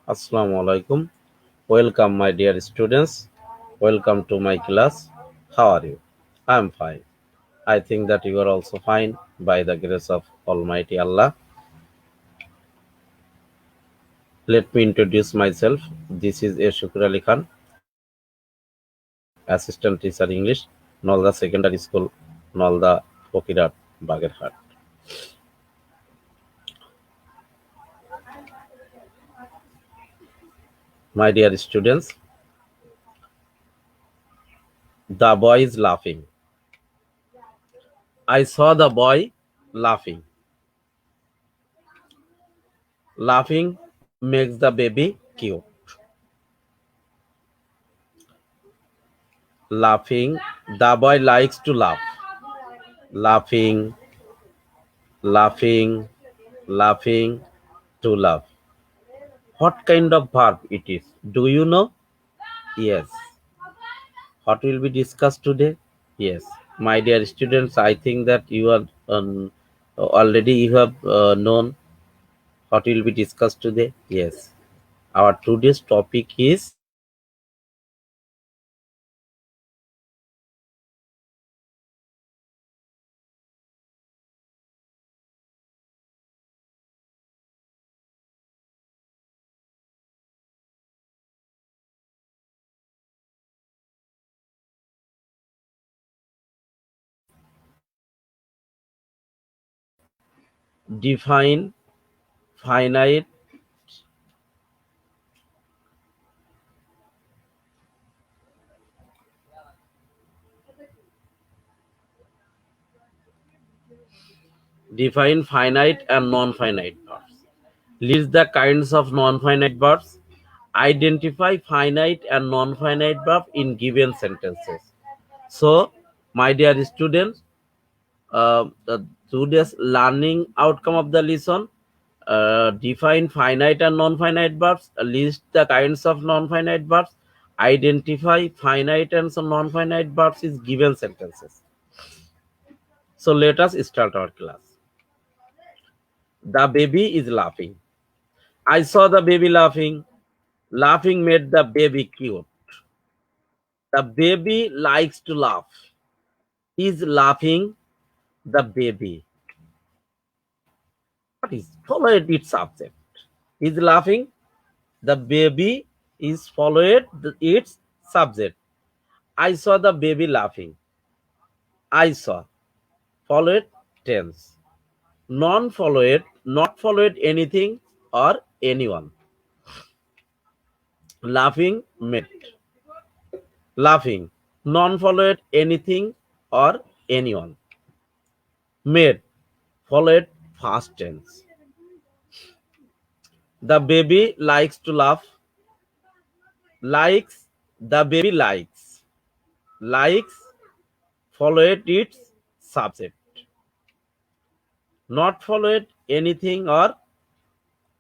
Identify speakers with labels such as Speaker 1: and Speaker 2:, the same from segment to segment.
Speaker 1: Assalamu alaikum. Welcome, my dear students. Welcome to my class. How are you? I am fine. I think that you are also fine by the grace of Almighty Allah. Let me introduce myself. This is A. Shukr Ali Khan, Assistant Teacher English, Nolda Secondary School, Nolda Pokirat, Bagerhat. My dear students, the boy is laughing. I saw the boy laughing. Laughing makes the baby cute. Laughing, the boy likes to laugh. Laughing, laughing, laughing, to laugh. What kind of verb it is? Do you know? Yes. What will be discussed today? Yes. My dear students, I think that you are already you have known what will be discussed today. Yes. Our today's topic is define finite define finite and non-finite verbs. List the kinds of non-finite verbs. Identify finite and non-finite verb in given sentences. So, my dear students, today's learning outcome of the lesson, define finite and non-finite verbs, list the kinds of non-finite verbs, identify finite and some non-finite verbs is given sentences. So, let us start our class. The baby is laughing. I saw the baby laughing. Laughing made the baby cute. The baby likes to laugh. Is laughing the baby? What is followed its subject? Is laughing the baby is followed its subject. I saw the baby laughing. I saw followed tense. Non followed, not followed anything or anyone. Laughing made. Laughing non followed anything or anyone. Made followed past tense. The baby likes to laugh. Likes, the baby likes. Likes followed its subject. Not followed anything or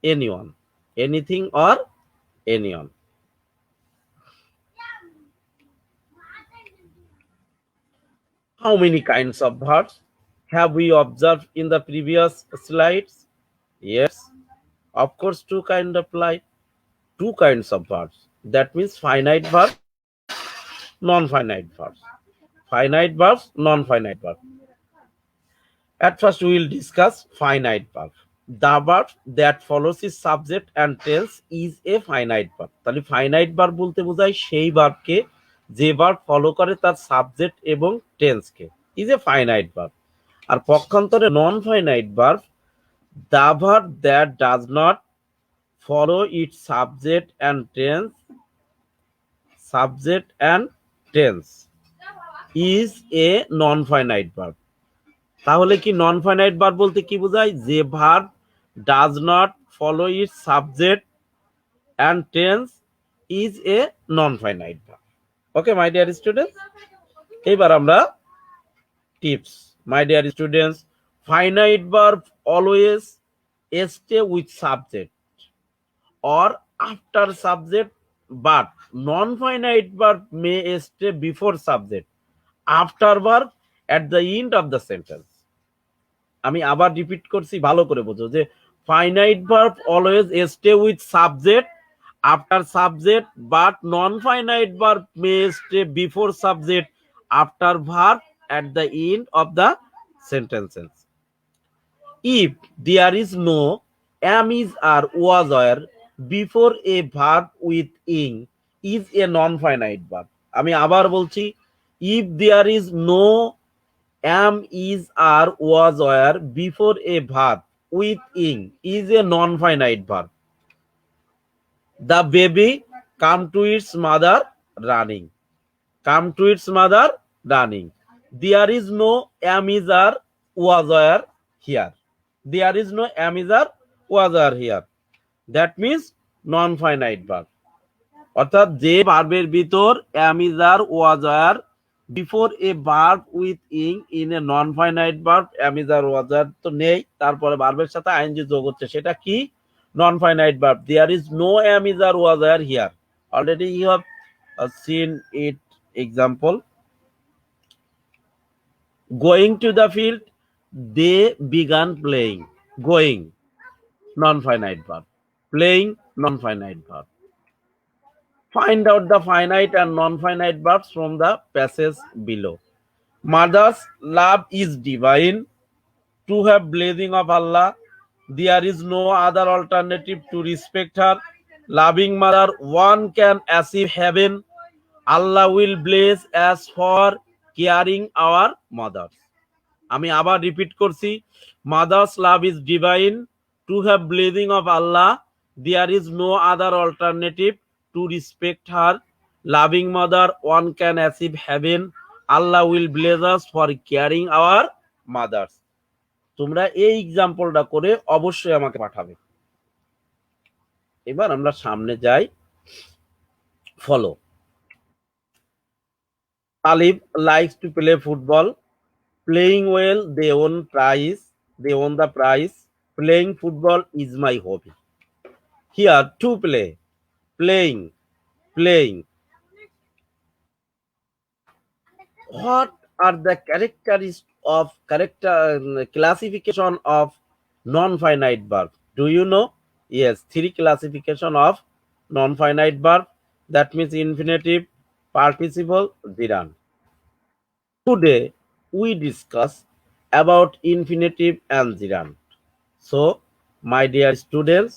Speaker 1: anyone. Anything or anyone. How many kinds of verbs have we observed in the previous slides? Yes, of course, two kinds apply. Two kinds of verbs. That means finite verb, non-finite verbs. Finite verbs, non-finite verbs. At first, we will discuss finite verb. The verb that follows its subject and tense is a finite verb. তাহলে finite verb বলতে বোঝায় সেই ভার্বকে যে verb follow করে তার subject এবং টেন্সকে is a finite verb. আর পক্ষান্তরে non-finite verb, the verb that does not follow its subject and tense is a non-finite verb. তাহলে কি নন ফাইনাইট ভার্ব বলতে কি বোঝায়? যে verb does not follow it's subject and tense is a non finite verb. Okay my dear students, এবার আমরা tips. My dear students, finite verb always stay with subject or after subject, but non-finite verb may stay before subject, after verb, at the end of the sentence. আমি আবার repeat করছি, ভালো করে বোঝো যে finite verb always stay with subject after subject, but non-finite verb may stay before subject after verb at the end of the sentences. If there is no am, is, or was, or before a verb with ing is a non-finite verb. আমি আবার বলছি, if there is no am, is, or was, or before a verb with ing is a non-finite verb. The baby come to its mother running. Come to its mother running. There is no am, is, or was, or here. There is no am, is, or was, or here. That means non-finite verb. অর্থাৎ যে ভার্বের ভিতর am, is, or was, or before a verb with ing in a non-finite verb am, is, or was, or তো নেই, তারপরে ভার্বের সাথে ING যোগ হচ্ছে, সেটা কি? Non-finite verb. There is no am, is, or was, or here. Already you have seen it. Example, going to the field, they began playing. Going, non-finite verb. Playing, non-finite verb. Find out the finite and non-finite verbs from the passage below. Mother's love is divine. To have blessing of Allah, there is no other alternative to respect her. Loving mother, one can achieve heaven. Allah will bless us for caring our mothers. আমি আবার repeat করছি, mother's love is divine, to have blessing of Allah, there is no other alternative to respect her, loving mother one can achieve heaven, Allah will bless us for caring our mothers. তোমরা এই এক্সাম্পলটা করে অবশ্যই আমাকে পাঠাবে। এবার আমরা সামনে যাই। Follow. Talib likes to play football. Playing well, they won prize. They won the prize. Playing football is my hobby. Here, to play, playing, playing. What are the classification of non-finite verb? Do you know? Yes, 3 classification of non-finite verb. That means infinitive, participle, gerund. Today we discuss about infinitive and gerund. So, my dear students,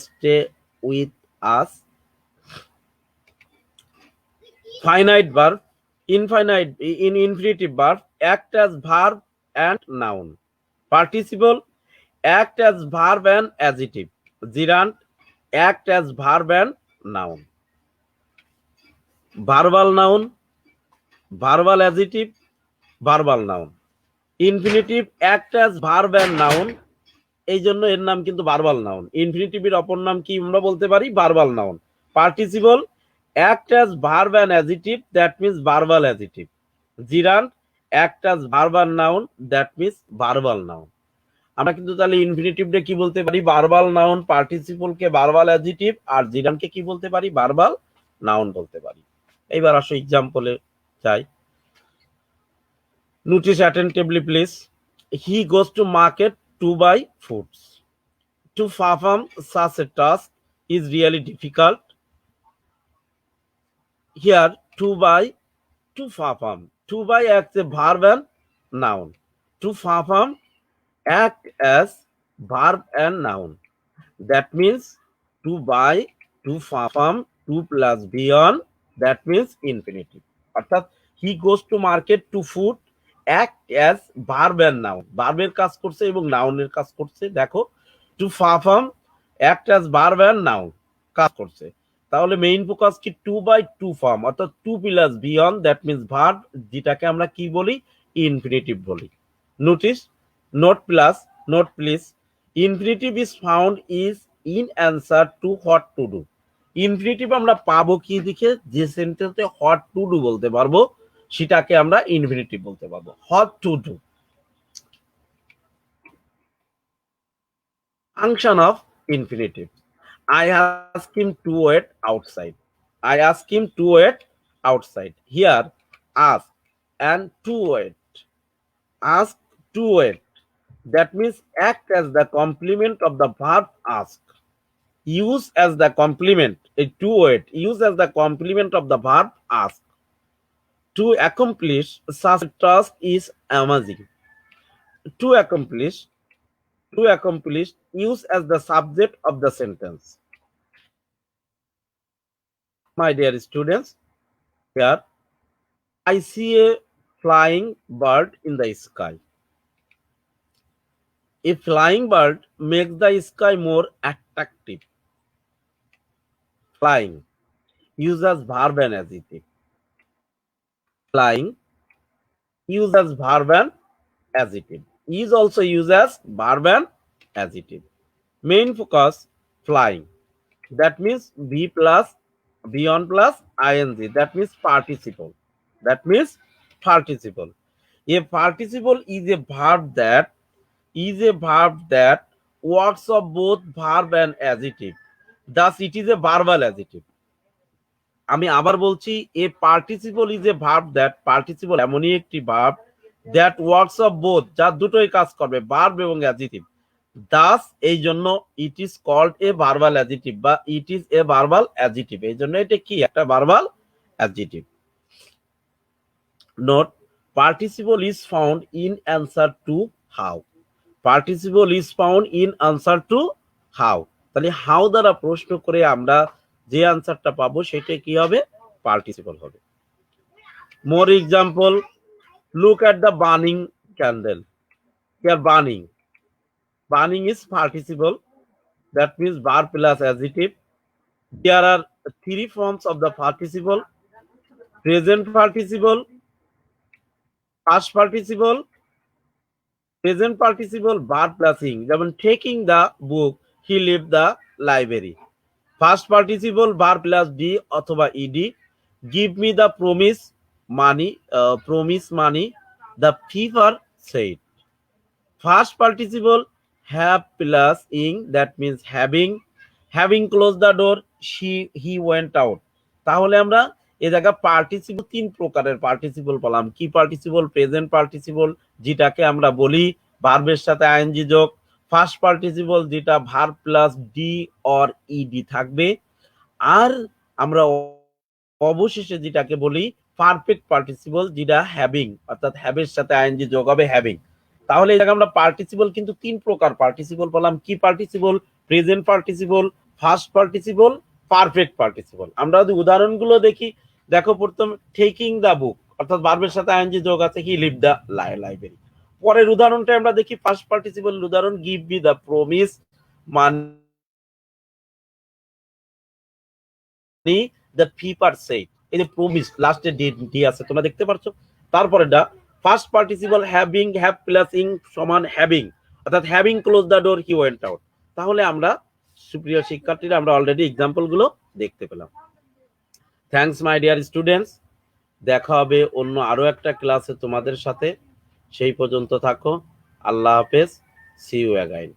Speaker 1: stay with us. Finite verb, infinitive verb act as verb and noun. Participle act as verb and adjective. Gerund act as verb and noun. Verbal noun, verbal adjective, verbal noun. Infinitive act as verb and noun, এই জন্য এর নাম কিন্তু verbal noun. ইনফিনিটিভের অপর নাম কি আমরা বলতে পারি? Verbal noun. Participle act as verb and adjective, that means verbal adjective. Gerund act as verb and noun, that means verbal noun. আমরা কিন্তু তাহলে ইনফিনিটিভটা কি বলতে পারি? Verbal noun. পার্টিসিপলকে ভার্বাল অ্যাডজেক্টিভ, আর জিরান্ডকে কি বলতে পারি? ভার্বাল নাউন বলতে পারি। এইবার আসো এক্সাম্পলে যাই। Notice attentively, please. He goes to market to buy foods. To perform such a task is really difficult. Here, to buy, to perform. To buy acts a verb and noun. To perform act as verb and noun. That means to buy, to perform, to plus beyond, that means infinitive. অর্থাৎ he goes to market to food act as verb and noun. ভার্বের কাজ করছে এবং নাউনের কাজ করছে। দেখো, to perform act as verb and noun কাজ করছে। তাহলে মেইন ফোকাস কি? টু বাই টু ফর্ম, অর্থাৎ to plus beyond, that means verb, যেটাকে আমরা কি বলি? ইনফিনিটিভ বলি। Notice, note plus, note please, infinitive is found is in answer to what to do. Infinitive আমরা পাবো কি দিকে? যে সেন্টেন্সে হোয়াট টু ডু বলতে পারবো সেটাকে আমরা ইনফিনিটিভ বলতে পারবো। What to do. Function of infinitive. I ask him to wait outside. I ask him to wait outside. Here, ask and to wait. Ask to wait. That means act as the complement of the verb ask. use as the complement, a to word, use as the complement of the verb ask. To accomplish such a task is amazing. To accomplish, to accomplish, use as the subject of the sentence. My dear students, here I see a flying bird in the sky. A flying bird makes the sky more attractive. Flying, use as verb and adjective. Flying, use as verb and adjective. Is also used as verb and adjective. Main focus, flying. That means be plus beyond plus ing. That means participle. That means participle. A participle is a verb that works of both verb and adjective. Thus, it is a verbal adjective. আমি আবার বলছি, এ participle is a verb that, participle এমনই একটি verb that works of both, যা দুটোই কাজ করবে, verb এবং অ্যাডজেক্টিভ। দাস এই জন্য it is called a verbal adjective, বা it is a verbal adjective. এই জন্য এটা কি একটা verbal adjective. Note, participle is found in answer to how. Participle is found in answer to how. তাহলে হাউ দ্বারা প্রশ্ন করে আমরা যে আনসারটা পাবো সেটা কি হবে? পার্টিসিপল হবে। মোর example, look at the burning candle. Here burning, burning is participle, that means verb plus adjective. There are three forms of the participle: present participle, past participle, present participle verb plus ing, যেমন taking the book, he left the library. Past participle verb plus d অথবা ed, give me the promise money, the fever said. Past participle have plus ing, that means having closed the door, he went out. তাহলে আমরা এই জায়গা participle তিন প্রকারের participle পেলাম। কি participle? Present participle, যেটাকে আমরা বলি ভার্বের সাথে আইএনজি যোগ। ফার্স্ট পার্টিসিপল, যেটা verb plus D or ED থাকবে। আর আমরা অবশেষে যেটাকে বলি পারফেক্ট পার্টিসিপল, যেটা হ্যাভিং, অর্থাৎ হ্যাভের সাথে আইএনজি যোগ হবে হ্যাভিং। তাহলে এই জায়গায় আমরা পার্টিসিপল কিন্তু তিন প্রকার পার্টিসিপল পেলাম। কি participle? Present participle, first participle, perfect participle. আমরা যদি উদাহরণগুলো দেখি, দেখো প্রথম টেকিং দ্য বুক, অর্থাৎ ভার্বের সাথে আইএনজি যোগ আছে, হি লিভ দ্য লাইব্রেরি। পরের উদাহরণটা আমরা দেখি, ফার্স্ট পার্টিসিপল উদাহরণ, give me the promise money, the fever said. এই যে প্রমিস, লাস্টে ডি আছে, তোমরা দেখতে পাচ্ছ। তারপরেটা first participle having, have plus ing সমান হ্যাভিং, অর্থাৎ having close the door, he went out. তাহলে আমরা সুপ্রিয় শিক্ষার্থীরা আমরা অলরেডি এক্সাম্পল গুলো দেখতে পেলাম। Thanks my dear students. দেখা হবে অন্য আরো একটা ক্লাসে তোমাদের সাথে। সেই পর্যন্ত থাকো। আল্লাহ হাফেজ। See you again.